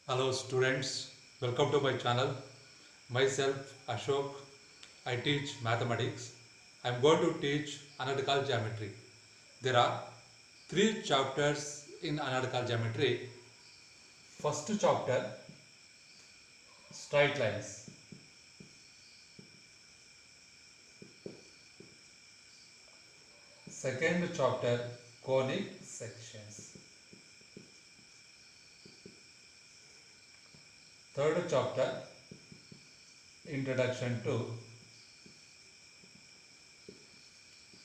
Hello students, welcome to my channel. Myself Ashok. I teach mathematics. I am going to teach analytical geometry. There are three chapters in analytical geometry. First chapter, straight lines. Second chapter, conic sections. Third chapter, introduction to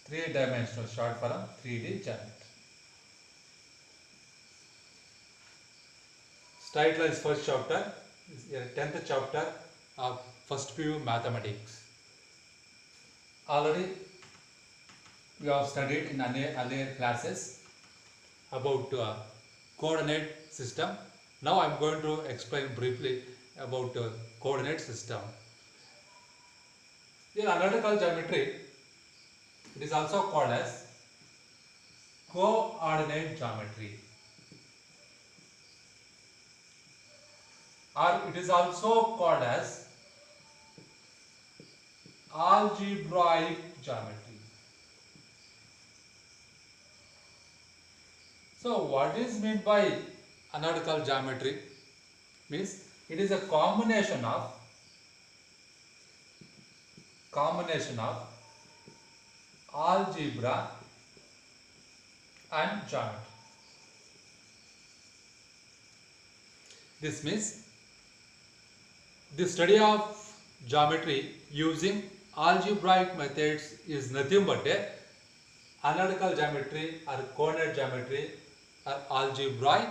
three-dimensional short form 3D geometry. Straight lines first chapter is a 10th chapter of first PU mathematics. Already we have studied in earlier classes about coordinate system. Now I am going to explain briefly about coordinate system. In analytical geometry, it is also called as coordinate geometry, or it is also called as algebraic geometry. So what is meant by analytical geometry? Means it is a combination of algebra and geometry. This means the study of geometry using algebraic methods is nothing but a analytical geometry or coordinate geometry or algebraic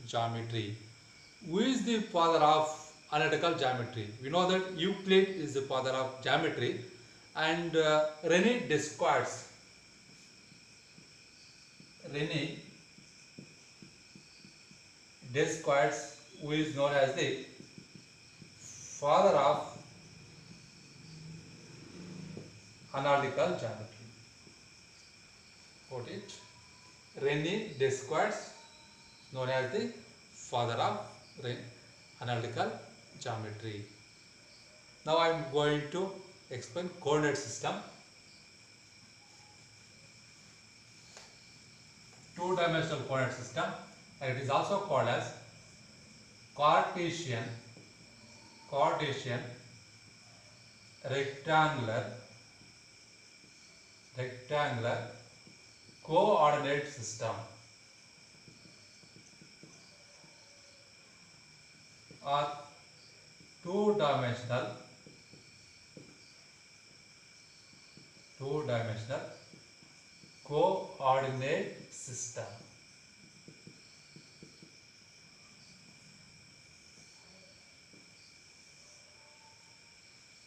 geometry. Who is the father of analytical geometry? We know that Euclid is the father of geometry, and René Descartes who is known as the father of analytical geometry. Got it? René Descartes, known as the father of analytical geometry. Now I am going to explain coordinate system. Two-dimensional coordinate system, and it is also called as Cartesian rectangular coordinate system, or two-dimensional coordinate system.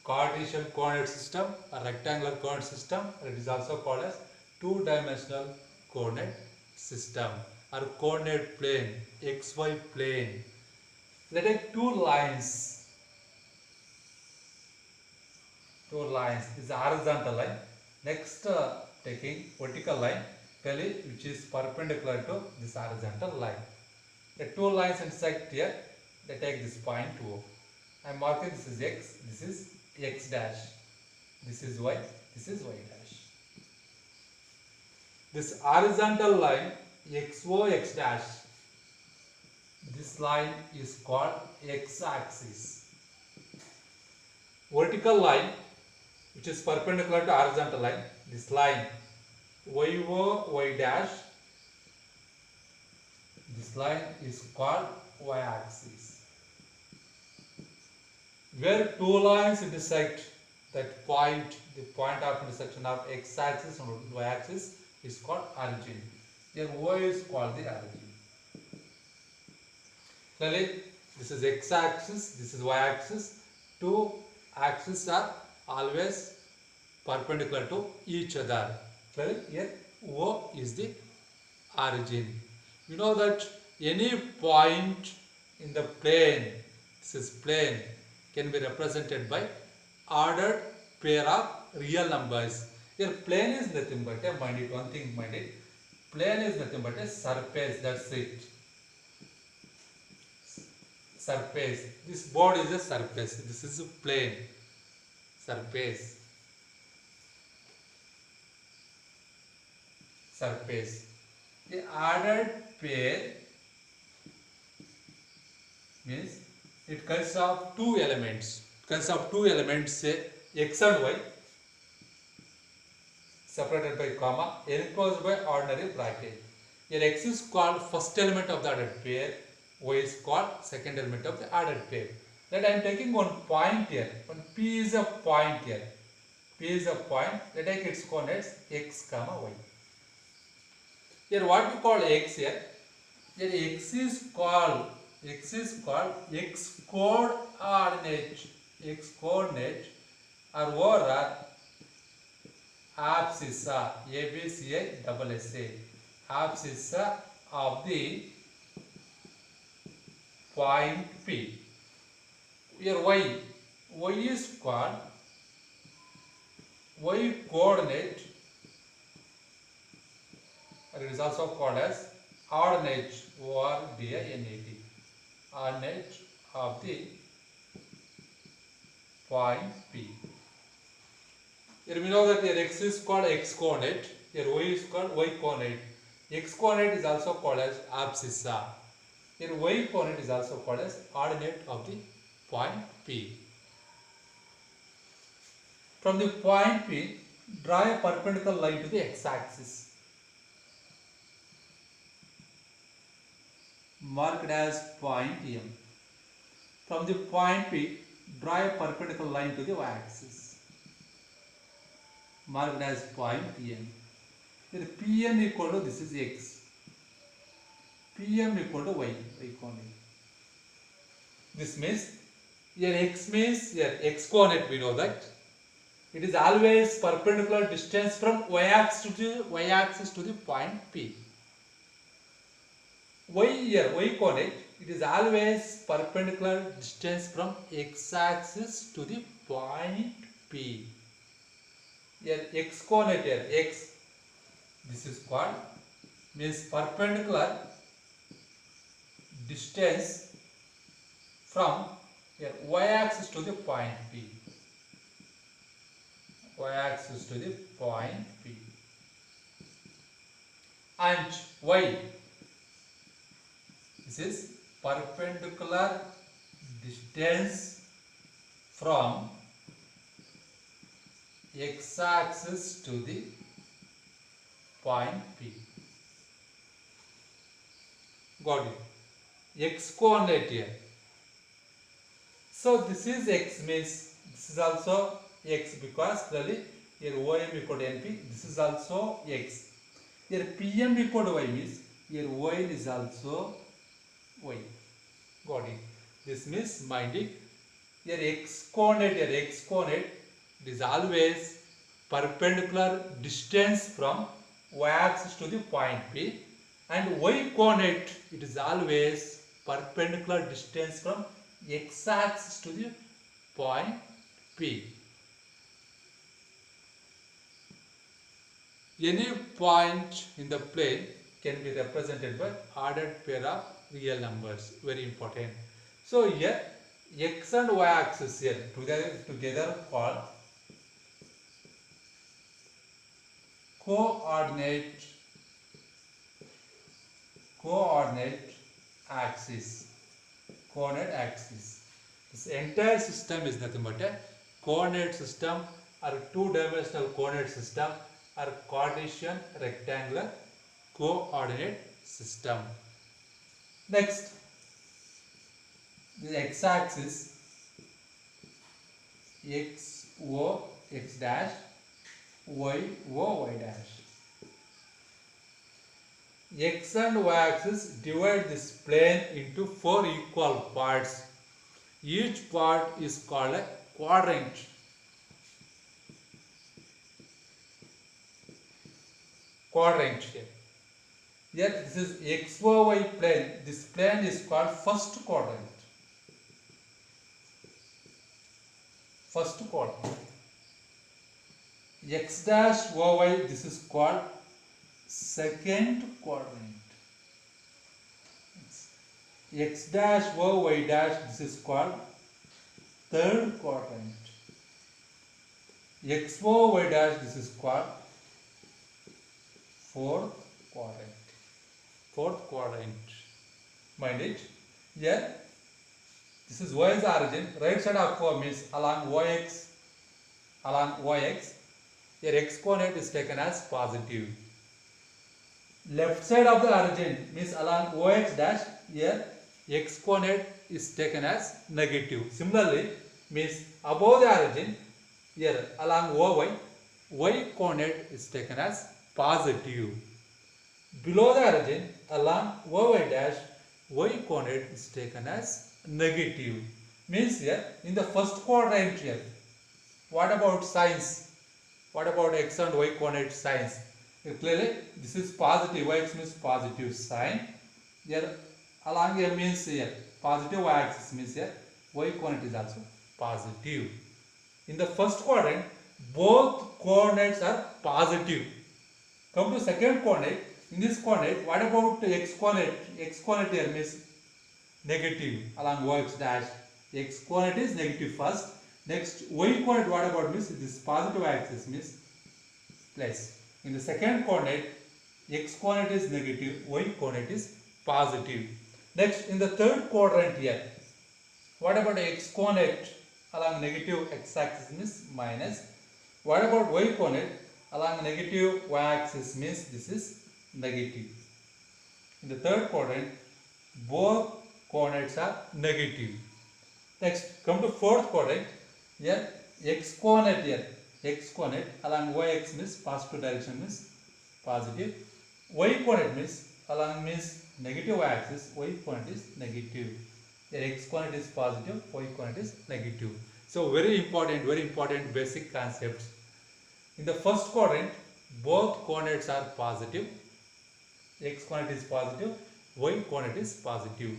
Cartesian coordinate system, a rectangular coordinate system, and it is also called as two-dimensional coordinate system or coordinate plane, xy plane. Let's take two lines. This is a horizontal line. Next, taking vertical line, which is perpendicular to this horizontal line. The two lines intersect here. They take this point O. I am marking this is x, this is x dash, this is y, this is y dash. This horizontal line xo x dash, this line is called x axis. Vertical line, which is perpendicular to horizontal line, this line yo y dash, this line is called y axis. Where two lines intersect, that point, the point of intersection of x axis and y axis is called origin. Here O is called the origin. Clearly, this is x axis, this is y axis. Two axes are always perpendicular to each other. Clearly, here O is the origin. You know that any point in the plane, this is plane, can be represented by ordered pair of real numbers. Here plane is nothing but a, mind it, one thing mind it, plane is nothing but a surface, that's it. surface. This board is a surface. This is a plane. Surface. Surface. The ordered pair means it consists of two elements. Say x and y, separated by comma, enclosed by ordinary bracket. Here x is called first element of the ordered pair, y is called second element of the ordered pair. That I am taking one point here. One P is a point here. P is a point. Let I take its coordinates x comma y. Here what we call x here? Here x is called x coordinate. X coordinate or over abscissa, ABCISSA, abscissa of the point P. Here y is called y coordinate, or it is also called as ordinate, ORDINATE, ordinate of the point P. Here we know that here x is called x coordinate, here y is called y coordinate. X coordinate is also called as abscissa. Here y coordinate is also called as ordinate of the point P. From the point P, draw a perpendicular line to the x-axis, marked as point M. From the point P, draw a perpendicular line to the y-axis, marked as point M. Here Pm equal to, this is x, Pm equal to y coordinate. This means here x means here x coordinate, we know that it is always perpendicular distance from y-axis to the point P. Y here y coordinate, it is always perpendicular distance from x-axis to the point P. Here x coordinate, here x, this is called means perpendicular distance from here y-axis to the point P. Y-axis to the point P. And y, this is perpendicular distance from x-axis to the point P. Got it? X coordinate here. So this is x means this is also x, because clearly here OM equal to NP, this is also x. Here PM equal to y means here y is also y. Got it? This means mind it, here x coordinate, it is always perpendicular distance from y-axis to the point P, and y coordinate, it is always perpendicular distance from x-axis to the point P. Any point in the plane can be represented by ordered pair of real numbers. Very important. So here x and y axis here together called coordinate axis. This entire system is nothing but a coordinate system, or two-dimensional coordinate system, or Cartesian rectangular coordinate system. Next, the x-axis, x o x dash, y o y dash. X and y axis divide this plane into 4 equal parts. Each part is called a quadrant. Here this is XOY plane. This plane is called first quadrant. X dash OY, this is called second quadrant. x dash o y dash, this is called third quadrant. X o y dash, this is called fourth quadrant. Fourth quadrant. Mind it. Here, this is y is origin. Right side of 4 means along yx. Along yx, here x coordinate is taken as positive. Left side of the origin means along ox dash, here x coordinate is taken as negative. Similarly, means above the origin, here along oy, y coordinate is taken as positive. Below the origin, along oy dash, y coordinate is taken as negative. Means here in the first quadrant here, what about signs? What about x and y coordinate signs? Clearly, this is positive. X means positive sign. Here along here means here positive y-axis means here y coordinate is also positive. In the first quadrant, both coordinates are positive. Come to second coordinate. In this coordinate, what about x coordinate? X coordinate here means negative along y dash. X coordinate is negative first. Next, y coordinate, what about means this positive axis means plus. In the second coordinate, x coordinate is negative, y coordinate is positive. Next, in the third quadrant here, what about x coordinate along negative x axis means minus. What about y coordinate along negative y axis means this is negative. In the third quadrant, both coordinates are negative. Next, come to fourth quadrant. Here x coordinate here, x coordinate along yx means positive direction means positive. Y coordinate means along means negative y axis, y coordinate is negative. Here x coordinate is positive, y coordinate is negative. So very important basic concepts. In the first quadrant, both coordinates are positive. X coordinate is positive, y coordinate is positive.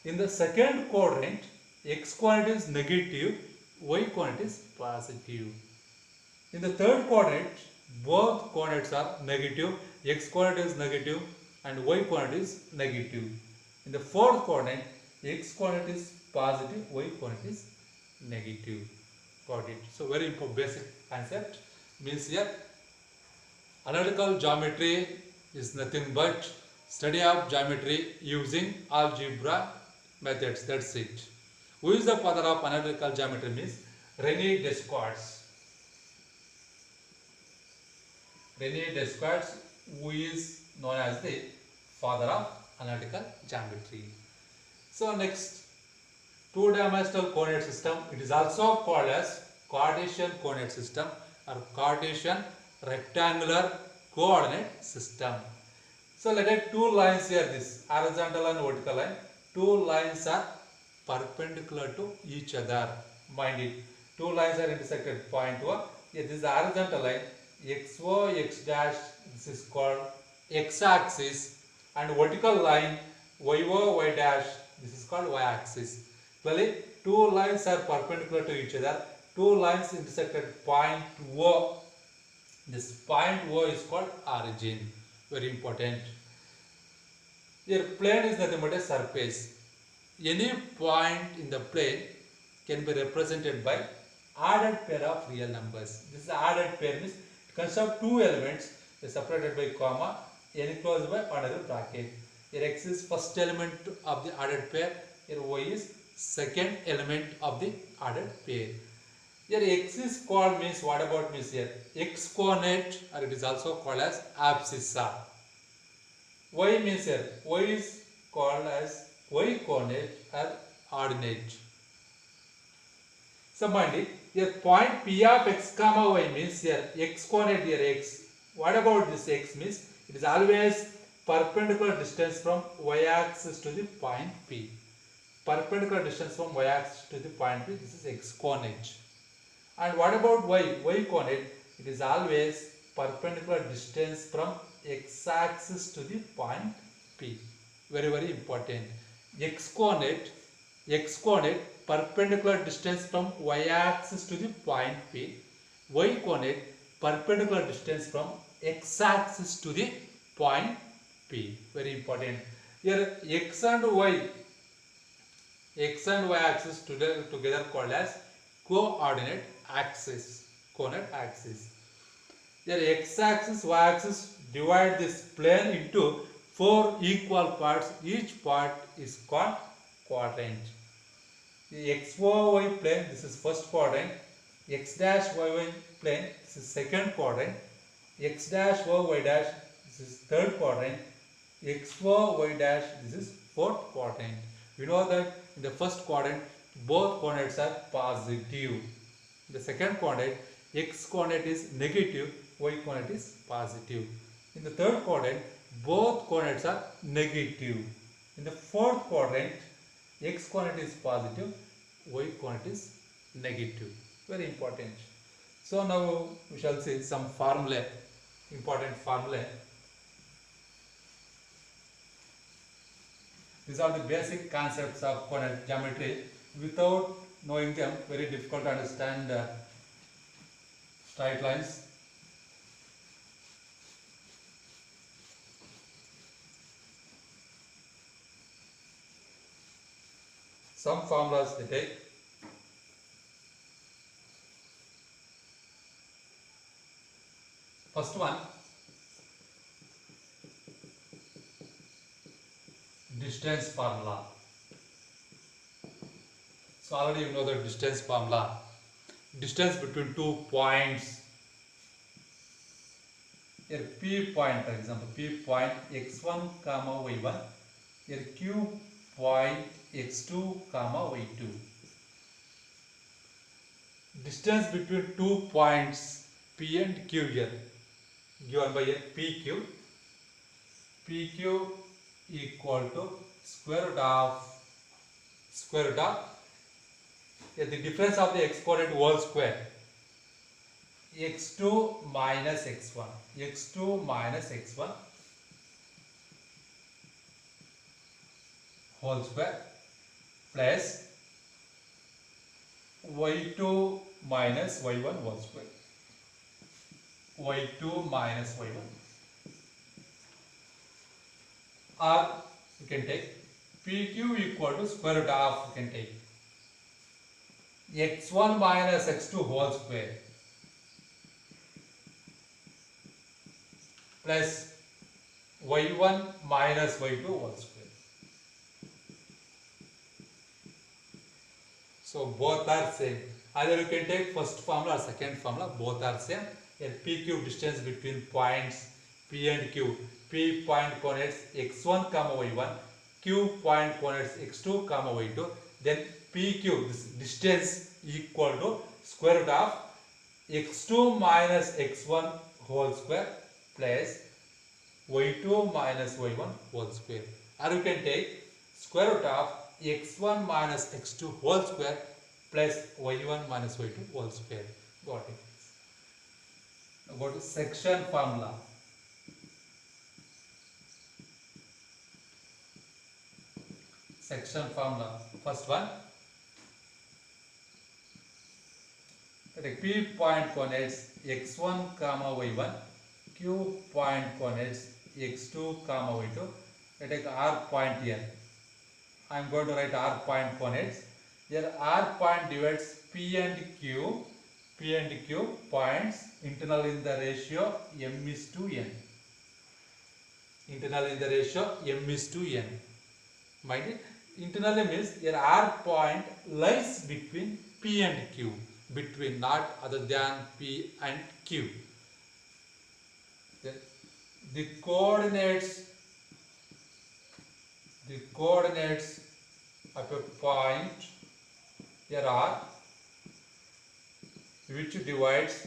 In the second quadrant, x coordinate is negative, y coordinate is positive. In the third quadrant, both coordinates are negative, x coordinate is negative and y coordinate is negative. In the fourth quadrant, x coordinate is positive, y coordinate is negative. Got it. So very important basic concept. Means here analytical geometry is nothing but study of geometry using algebra methods. That's it. Who is the father of analytical geometry means René Descartes. René Descartes, who is known as the father of analytical geometry. So next, two-dimensional coordinate system. It is also called as Cartesian coordinate system or Cartesian rectangular coordinate system. So let us two lines here, this horizontal and vertical line. Two lines are perpendicular to each other. Mind it. Two lines are intersected point O. Here this is the horizontal line. XO, X dash, this is called X axis, and vertical line YO, Y dash, this is called Y axis. Clearly, two lines are perpendicular to each other. Two lines intersected point O. This point O is called origin. Very important. Here plane is nothing but a surface. Any point in the plane can be represented by added pair of real numbers. This is added pair means it consists of two elements separated by comma, enclosed by another bracket. Here x is first element of the added pair. Here y is second element of the added pair. Here x is called means what about means here x coordinate, or it is also called as abscissa. Y means here y is called as y coordinate or ordinate. So mind it, here point P of x comma y means here x coordinate here x. What about this x means it is always perpendicular distance from y axis to the point P. Perpendicular distance from y axis to the point P, this is x coordinate. And what about y? Y coordinate, it is always perpendicular distance from x axis to the point P. Very important. X coordinate perpendicular distance from y axis to the point P. Y coordinate perpendicular distance from x axis to the point P. Very important. Here x and y X and Y axis together called as coordinate axis. Coordinate axis. Here X axis, Y axis divide this plane into 4 equal parts. Each part is called quadrant. The XY plane, this is first quadrant. X dash YY plane, this is second quadrant. X dash Y dash, this is third quadrant. XY Y dash, this is fourth quadrant. We know that in the first quadrant, both coordinates are positive. In the second quadrant, X coordinate is negative, Y coordinate is positive. In the third quadrant, both coordinates are negative. In the fourth quadrant, X coordinate is positive, Y coordinate is negative. Very important. So now we shall see some formulae, important formulae. These are the basic concepts of coordinate geometry. Without knowing them, very difficult to understand straight lines. Some formulas they take. First one, distance formula. So already you know the distance formula. Distance between 2 points. Here P point, for example, P point x1 comma y1. Here Q point x2 comma y2. Distance between 2 points P and Q here given by here PQ. PQ equal to square root of the difference of the x coordinate whole square, x2 minus x1, x2 minus x1 whole square plus y2 minus y1 whole square, y2 minus y1. Or you can take PQ equal to square root of, you can take x1 minus x2 whole square plus y1 minus y2 whole square. So both are same. Either you can take first formula or second formula, both are same. Here PQ distance between points P and Q. P point coordinates x1 comma y1, Q point coordinates x2 comma y2. Then PQ, this distance equal to square root of x2 minus x1 whole square plus y2 minus y1 whole square. Or you can take square root of x1 minus x2 whole square plus y1 minus y2 whole square. Got it. Now go to section formula. Section formula. First one, P point coordinates x1 comma y1, Q point coordinates x2 comma y2. I take R point here. I am going to write R point coordinates. Here R point divides P and Q points internal in the ratio m is to n. Internal in the ratio m is to n. Mind it? Internally means here R point lies between P and Q, between, not other than P and Q. Then the coordinates of a point here are which divides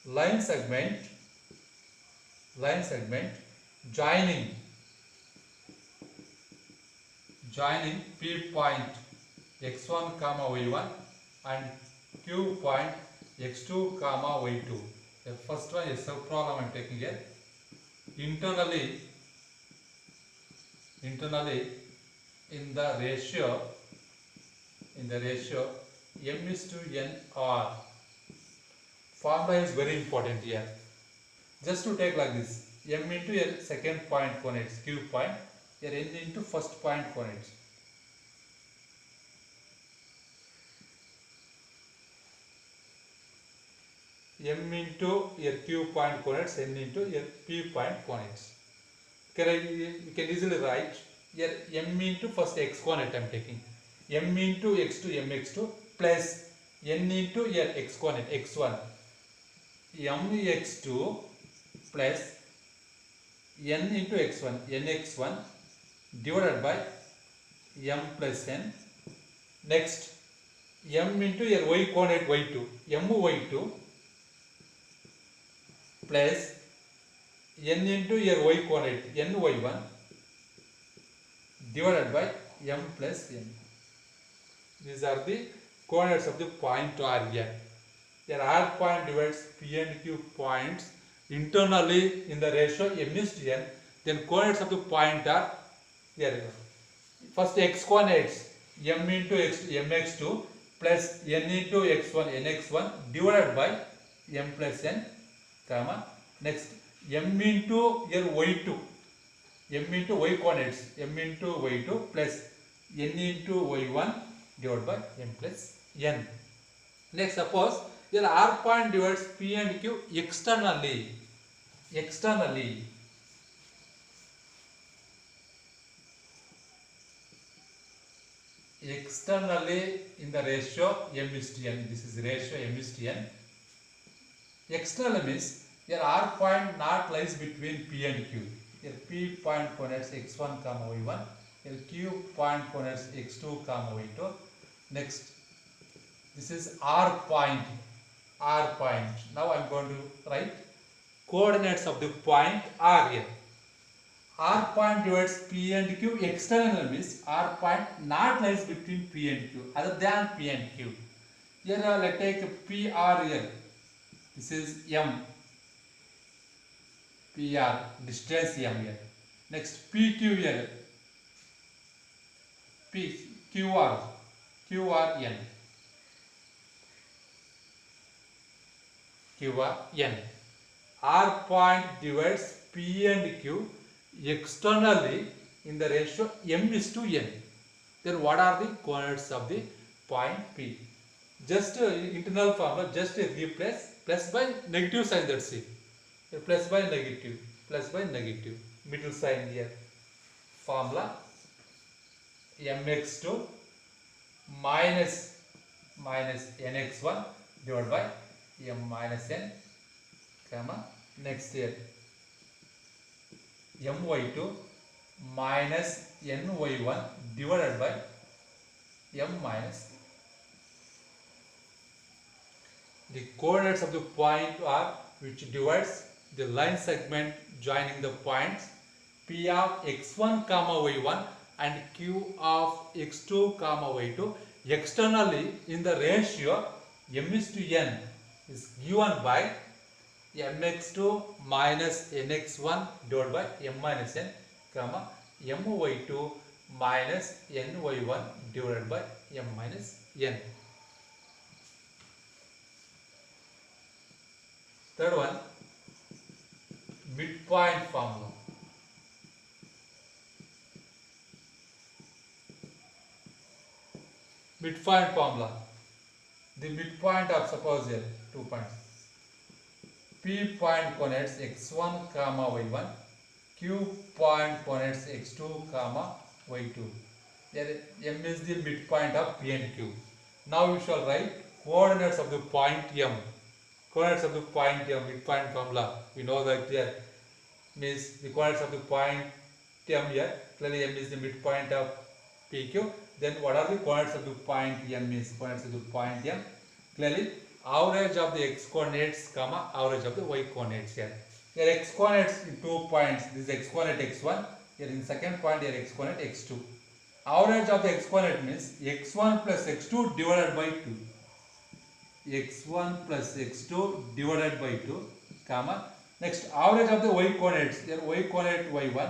line segment joining P point x1 comma y1 and Q point x2 comma y2. The first one is a problem I am taking here. Internally in the ratio m is to n r. Formula is very important here. Just to take like this, m into n second point coordinates Q point Here n into first point coordinates. M into your Q point coordinates, N into your P point coordinates. You can easily write here M into first x coordinate I am taking. M into x2 mx2 plus N into your x coordinate x1. Mx2 plus N into x1 nx1 divided by M plus N. Next M into your y coordinate y2 my2 plus N into your y coordinate ny1 divided by M plus N. These are the coordinates of the point R here. Here R point divides P and Q points internally in the ratio M is to N. Then coordinates of the point are here. First x coordinates M into x2 mx2 plus N into x1 nx1 divided by M plus N, comma. Next M into your y2, M into y coordinates M into y2 plus N into y1 divided by M plus N. Next suppose your R point divides P and Q externally. Externally in the ratio M is to N. This is ratio M is to N. Externally means your R point not lies between P and Q. Your P point coordinates x1 comma y1. Your Q point coordinates x2 comma y2. Next, this is R point. Now I am going to write coordinates of the point R here. R point divides P and Q external means R point not lies between P and Q, other than P and Q. Here let's take PR here. This is M. PR, distance M here. Next PQ here. QRN. R point divides P and Q externally in the ratio M is to N. Then what are the coordinates of the point P? Just internal formula, just replace plus by negative sign, that's it. Plus by negative, middle sign here. Formula mx2 minus nx1 divided by M minus N, comma. Next here my2 minus ny1 divided by M minus. The coordinates of the point are which divides the line segment joining the points P of x1 comma y1 and Q of x2 comma y2 externally in the ratio M is to N is given by mx2 minus nx1 divided by M minus N, comma, my2 minus ny1 divided by M minus N. Third one, midpoint formula. Midpoint formula. The midpoint of, suppose here 2 points. P point coordinates x1 comma y1, Q point coordinates x2 comma y2. Here M is the midpoint of P and Q. Now we shall write coordinates of the point M. Coordinates of the point M, midpoint formula. We know that here means the coordinates of the point M here. Clearly M is the midpoint of PQ. Then what are the coordinates of the point M means? Coordinates of the point M. Clearly average of the x coordinates comma average of the y coordinates here. Here x coordinates in 2 points. This is x coordinate x1. Here in second point here x coordinate x2. Average of the x coordinate means x1 plus x2 divided by 2. X1 plus x2 divided by 2, comma. Next average of the y coordinates. Here y coordinate y1.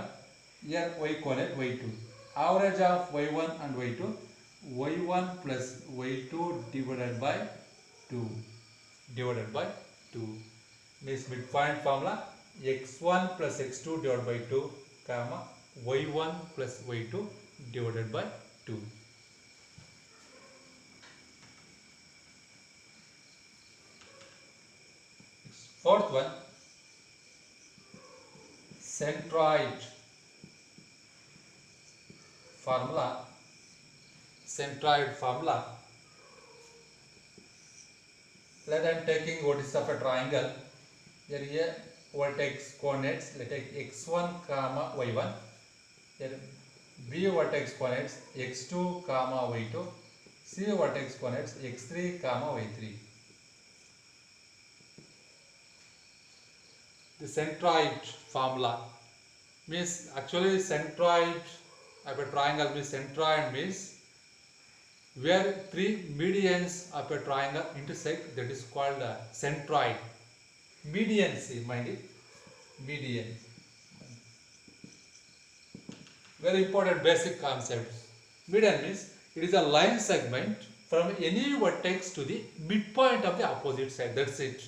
Here y coordinate y2. Average of y1 and y2. y1 plus y2 divided by 2 means midpoint formula x1 plus x2 divided by 2, comma, y1 plus y2 divided by 2. Fourth one, centroid formula. Centroid formula. Let I am taking vertices of a triangle. Here vertex coordinates. Let take x1 comma y1. Here B vertex coordinates x2 comma y2. C vertex coordinates x3 comma y3. The centroid formula means actually centroid of a triangle means centroid means where three medians of a triangle intersect, that is called centroid. Median, see, mind it, median. Very important basic concepts. Median means it is a line segment from any vertex to the midpoint of the opposite side. That's it.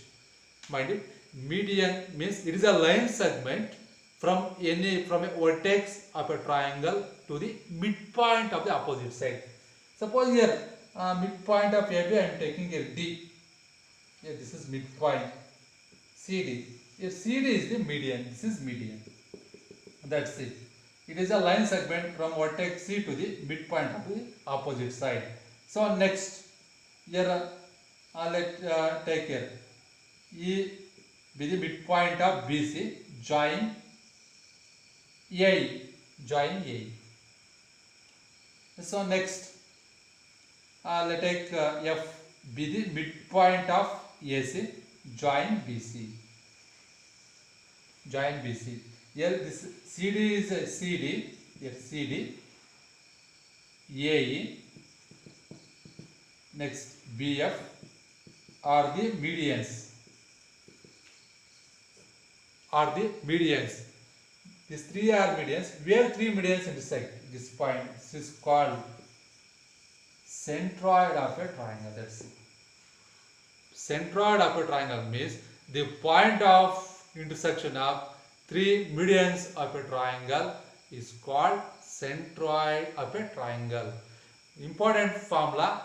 Mind it. Median means it is a line segment from a vertex of a triangle to the midpoint of the opposite side. Suppose here midpoint of AB I am taking here D. Here this is midpoint CD. Here CD is the median. This is median. That's it. It is a line segment from vertex C to the midpoint of the opposite side. So next here let take here E be the midpoint of BC. Join A. Join A. So next let take F be the midpoint of AC. Join BC. Join BC. Here this CD is a CD. Here CD. AE. Next BF are the medians. Are the medians. These three are medians. Where three medians intersect this point. This is called centroid of a triangle. That's it. Centroid of a triangle means the point of intersection of three medians of a triangle is called centroid of a triangle. Important formula.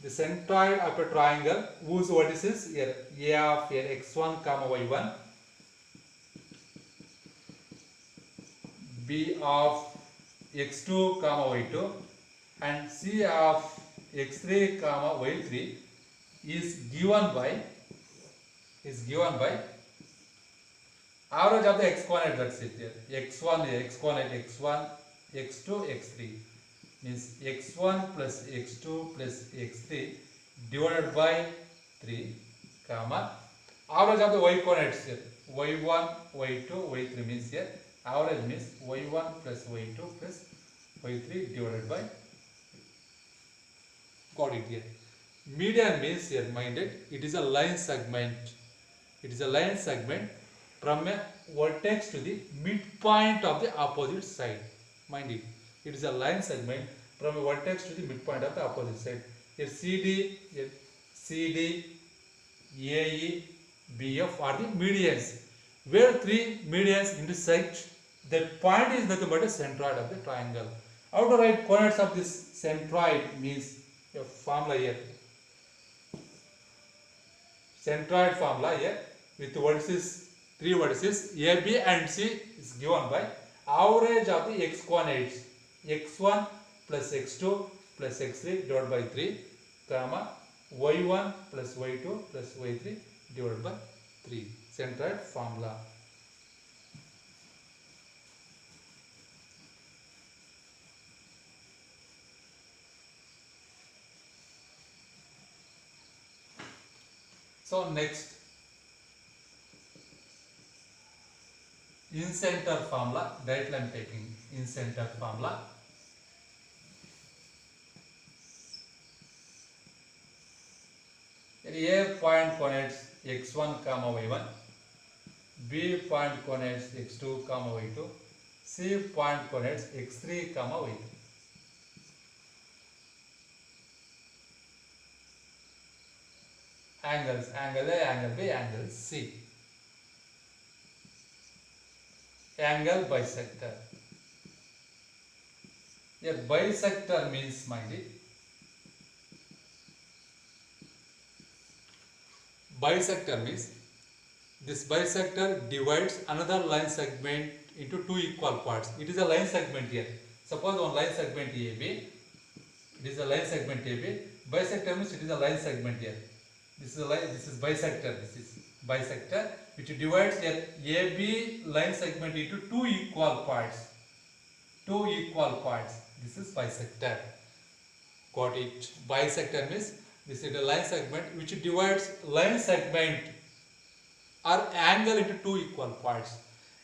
The centroid of a triangle whose vertices here A of here x1 comma y1, B of x2 comma y2, and C of x3 comma y3 is given by average of the x coordinate. That's it here. x1 x coordinate x1, x2, x3 means x1 plus x2 plus x3 divided by 3 comma average of the y coordinates here y1 y2 y3 means here average means y1 plus y2 plus y3 divided by, got it here. Median means here, mind it, it is a line segment. It is a line segment from a vertex to the midpoint of the opposite side. Mind it. It is a line segment from a vertex to the midpoint of the opposite side. Here CD, AE, BF are the medians. Where three medians intersect, that point is nothing but a centroid of the triangle. How to write coordinates of this centroid means a formula here. Centroid formula here with vertices, three vertices A, B and C is given by average of the x coordinates x1 plus x2 plus x3 divided by 3 comma y1 plus y2 plus y3 divided by 3. Centroid formula. So next, in-center formula, directly I am taking in-center formula. A point coordinates x1 comma y1, B point coordinates x2 comma y2, C point coordinates x3 comma y3. Angles, angle A, angle B, angle C. angle bisector. A bisector means, mind it, bisector means this bisector divides another line segment into two equal parts. It is a line segment here. Suppose one line segment AB, it is a line segment AB. Bisector means it is a line segment here. This is a line, this is bisector. This is bisector which divides a AB line segment into two equal parts. Two equal parts. This is bisector. Got it? Bisector means this is a line segment which divides line segment or angle into two equal parts.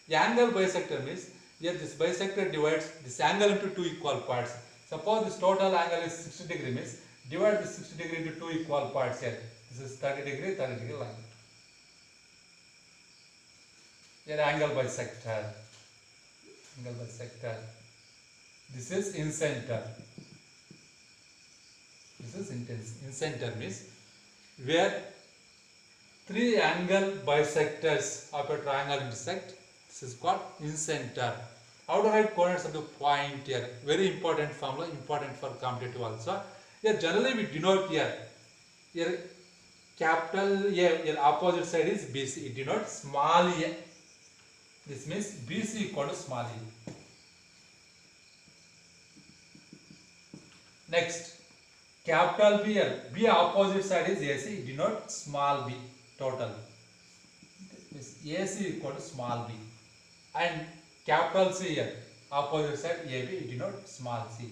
The angle bisector means here this bisector divides this angle into two equal parts. Suppose this total angle is 60 degree means divide this 60 degree into two equal parts here. This is 30 degree line. Here angle bisector. Angle bisector. This is incenter. This is incenter means where three angle bisectors of a triangle intersect. This is called incenter. How to write coordinates of the point here? Very important formula, important for competitive also. Here generally we denote here capital A, here opposite side is BC. It denotes small a. This means BC equal to small a. Next, capital B here, B opposite side is AC. It denotes small b total. This AC equal to small b. And capital C here, opposite side AB, it denotes small c.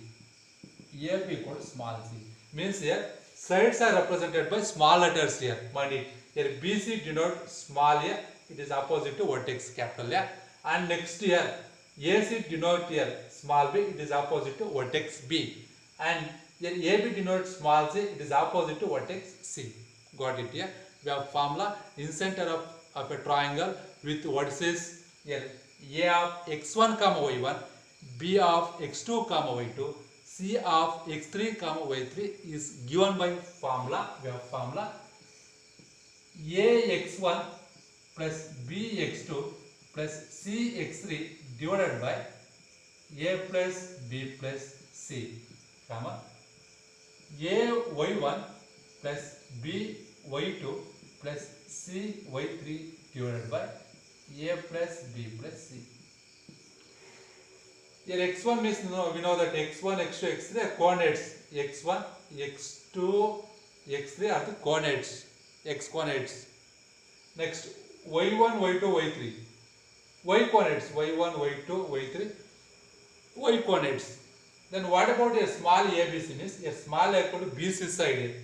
AB equal to small c. Means here sides are represented by small letters here. Mind it. Here BC denotes small a, it is opposite to vertex capital A. And next here AC denote here small b, it is opposite to vertex B. And here AB denotes small c, it is opposite to vertex C. Got it here? We have formula in center of a triangle with vertices here A of x1 comma y1, B of x2 comma y2, C of x3 comma y3 is given by formula. We have formula Ax1 plus Bx2 plus Cx3 divided by A plus B plus C, comma Ay1 plus By2 plus Cy3 divided by A plus B plus C. Here x1 means we know that x1, x2, x3 are coordinates. x1, x2, x3 are the coordinates, x coordinates. Next y1, y2, y3, y coordinates, y1, y2, y3, y coordinates. Then what about a small ABC means a small a equal to BC side,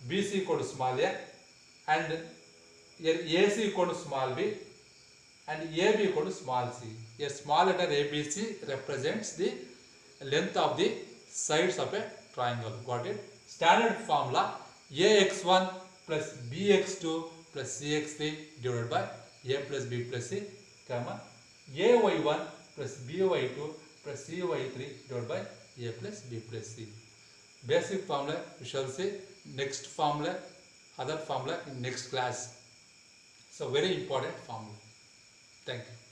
BC equal to small a, and here AC equal to small b, and AB equal to small c. A small letter ABC represents the length of the sides of a triangle. Got it? Standard formula Ax1 plus Bx2 plus Cx3 divided by A plus B plus C, comma Ay1 plus By2 plus Cy3 divided by A plus B plus C. Basic formula we shall see next formula, other formula in next class. So very important formula. Thank you.